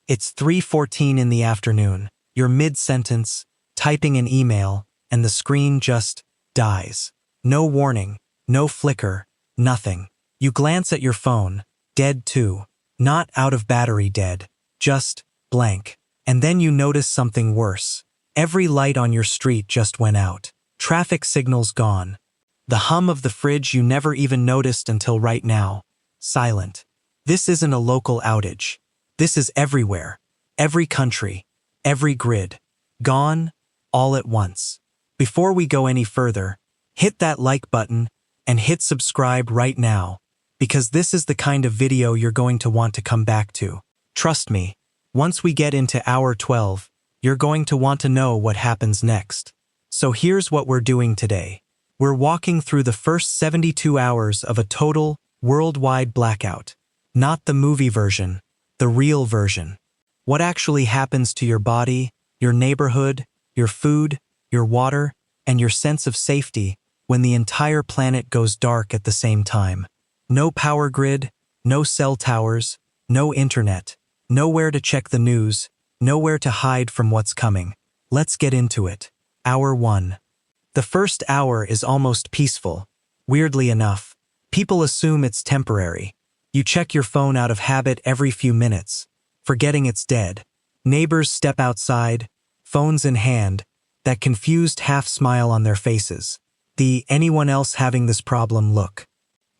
It's 3:14 in the afternoon. You're mid-sentence, typing an email, and the screen just dies. No warning, no flicker, nothing. You glance at your phone, dead too. Not out of battery dead, just blank. And then you notice something worse. Every light on your street just went out. Traffic signals gone. The hum of the fridge you never even noticed until right now. Silent. This isn't a local outage. This is everywhere. Every country. Every grid. Gone, all at once. Before we go any further, hit that like button and hit subscribe right now, because this is the kind of video you're going to want to come back to. Trust me, once we get into hour 12, you're going to want to know what happens next. So here's what we're doing today. We're walking through the first 72 hours of a total, worldwide blackout. Not the movie version, the real version. What actually happens to your body, your neighborhood, your food, your water, and your sense of safety when the entire planet goes dark at the same time. No power grid, no cell towers, no internet, nowhere to check the news, nowhere to hide from what's coming. Let's get into it. Hour 1. The first hour is almost peaceful. Weirdly enough, people assume it's temporary. You check your phone out of habit every few minutes, forgetting it's dead. Neighbors step outside, phones in hand, that confused half-smile on their faces. The anyone else having this problem look.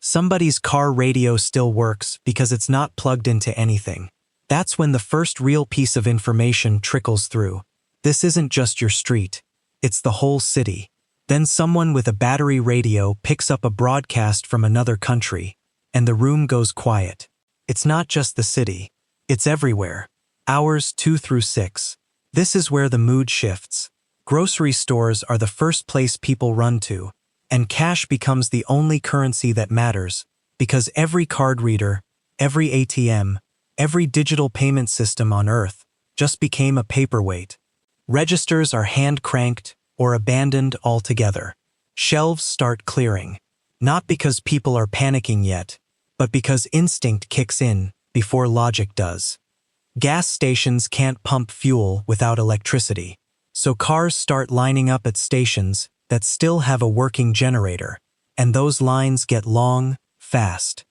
Somebody's car radio still works because it's not plugged into anything. That's when the first real piece of information trickles through. This isn't just your street. It's the whole city. Then someone with a battery radio picks up a broadcast from another country, and the room goes quiet. It's not just the city. It's everywhere. Hours 2 through 6. This is where the mood shifts. Grocery stores are the first place people run to, and cash becomes the only currency that matters, because every card reader, every ATM, every digital payment system on Earth just became a paperweight. Registers are hand-cranked or abandoned altogether. Shelves start clearing, not because people are panicking yet, but because instinct kicks in before logic does. Gas stations can't pump fuel without electricity, so cars start lining up at stations that still have a working generator, and those lines get long, fast.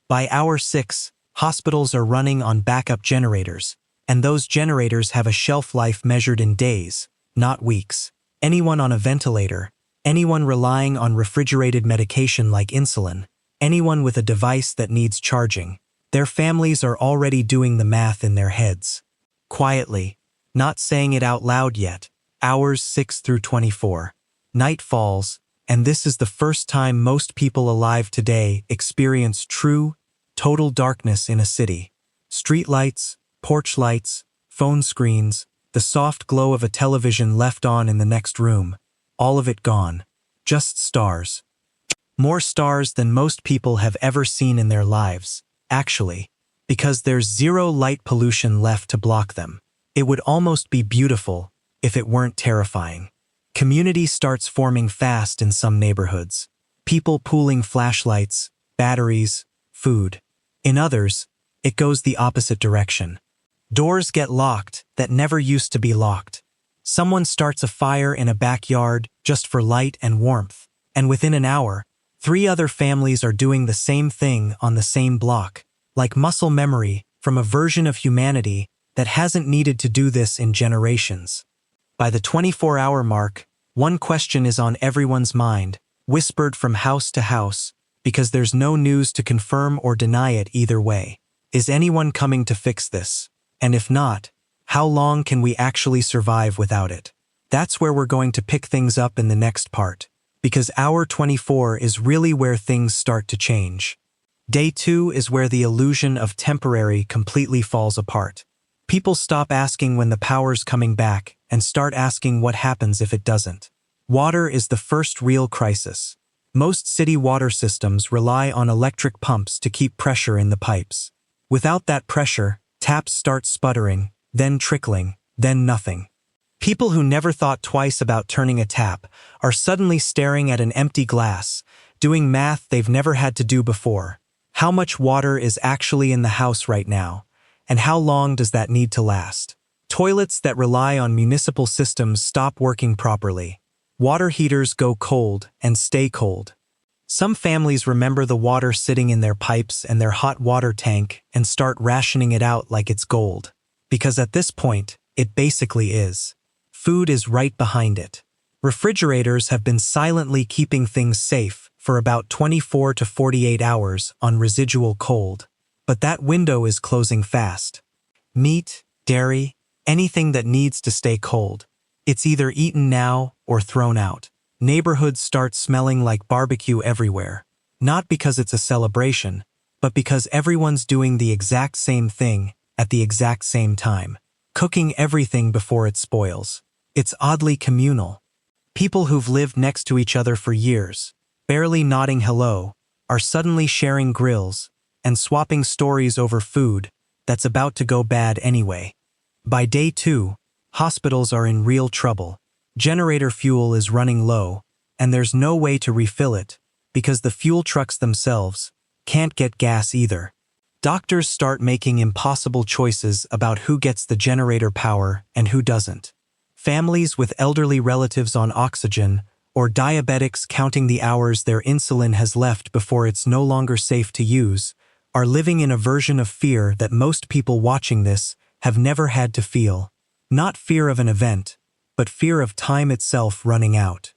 By hour 6, hospitals are running on backup generators, and those generators have a shelf life measured in days, not weeks. Anyone on a ventilator, anyone relying on refrigerated medication like insulin, anyone with a device that needs charging, their families are already doing the math in their heads. Quietly, not saying it out loud yet. Hours 6 through 24. Night falls, and this is the first time most people alive today experience true, total darkness in a city. Street lights, porch lights, phone screens, the soft glow of a television left on in the next room, all of it gone. Just stars. More stars than most people have ever seen in their lives, actually, because there's zero light pollution left to block them. It would almost be beautiful if it weren't terrifying. Community starts forming fast in some neighborhoods. People pooling flashlights, batteries, food. In others, it goes the opposite direction. Doors get locked that never used to be locked. Someone starts a fire in a backyard just for light and warmth, and within an hour, 3 other families are doing the same thing on the same block, like muscle memory from a version of humanity that hasn't needed to do this in generations. By the 24-hour mark, one question is on everyone's mind, whispered from house to house, because there's no news to confirm or deny it either way. Is anyone coming to fix this? And if not, how long can we actually survive without it? That's where we're going to pick things up in the next part, because hour 24 is really where things start to change. Day 2 is where the illusion of temporary completely falls apart. People stop asking when the power's coming back and start asking what happens if it doesn't. Water is the first real crisis. Most city water systems rely on electric pumps to keep pressure in the pipes. Without that pressure, taps start sputtering, then trickling, then nothing. People who never thought twice about turning a tap are suddenly staring at an empty glass, doing math they've never had to do before. How much water is actually in the house right now? And how long does that need to last? Toilets that rely on municipal systems stop working properly. Water heaters go cold and stay cold. Some families remember the water sitting in their pipes and their hot water tank and start rationing it out like it's gold. Because at this point, it basically is. Food is right behind it. Refrigerators have been silently keeping things safe for about 24 to 48 hours on residual cold. But that window is closing fast. Meat, dairy, anything that needs to stay cold. It's either eaten now or thrown out. Neighborhoods start smelling like barbecue everywhere. Not because it's a celebration, but because everyone's doing the exact same thing at the exact same time. Cooking everything before it spoils. It's oddly communal. People who've lived next to each other for years, barely nodding hello, are suddenly sharing grills and swapping stories over food that's about to go bad anyway. By day 2, hospitals are in real trouble. Generator fuel is running low, and there's no way to refill it because the fuel trucks themselves can't get gas either. Doctors start making impossible choices about who gets the generator power and who doesn't. Families with elderly relatives on oxygen or diabetics counting the hours their insulin has left before it's no longer safe to use are living in a version of fear that most people watching this have never had to feel. Not fear of an event, but fear of time itself running out.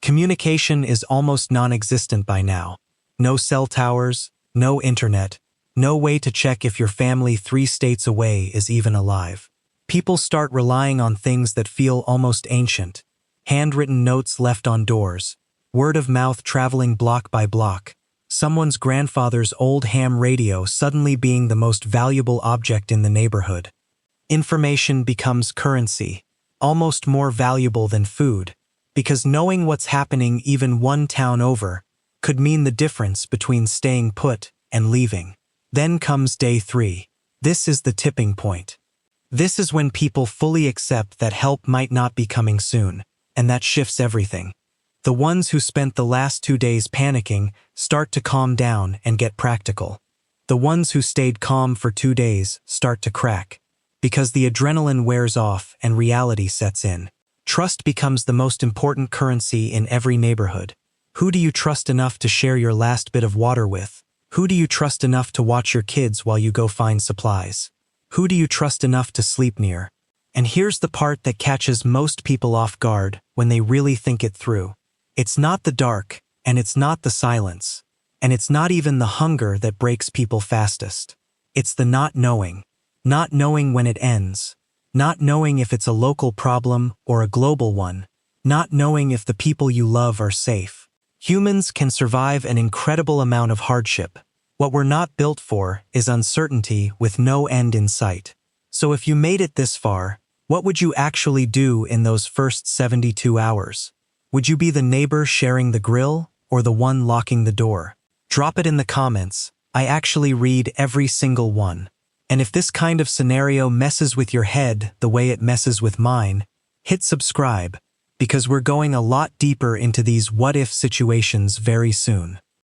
Communication is almost non-existent by now. No cell towers, no internet, no way to check if your family 3 states away is even alive. People start relying on things that feel almost ancient. Handwritten notes left on doors, word of mouth traveling block by block, someone's grandfather's old ham radio suddenly being the most valuable object in the neighborhood. Information becomes currency, almost more valuable than food, because knowing what's happening even one town over could mean the difference between staying put and leaving. Then comes day 3. This is the tipping point. This is when people fully accept that help might not be coming soon, and that shifts everything. The ones who spent the last 2 days panicking start to calm down and get practical. The ones who stayed calm for 2 days start to crack, because the adrenaline wears off and reality sets in. Trust becomes the most important currency in every neighborhood. Who do you trust enough to share your last bit of water with? Who do you trust enough to watch your kids while you go find supplies? Who do you trust enough to sleep near? And here's the part that catches most people off guard when they really think it through. It's not the dark, and it's not the silence, and it's not even the hunger that breaks people fastest. It's the not knowing when it ends, not knowing if it's a local problem or a global one, not knowing if the people you love are safe. Humans can survive an incredible amount of hardship. What we're not built for is uncertainty with no end in sight. So if you made it this far, what would you actually do in those first 72 hours? Would you be the neighbor sharing the grill or the one locking the door? Drop it in the comments. I actually read every single one. And if this kind of scenario messes with your head the way it messes with mine, hit subscribe, because we're going a lot deeper into these what-if situations very soon.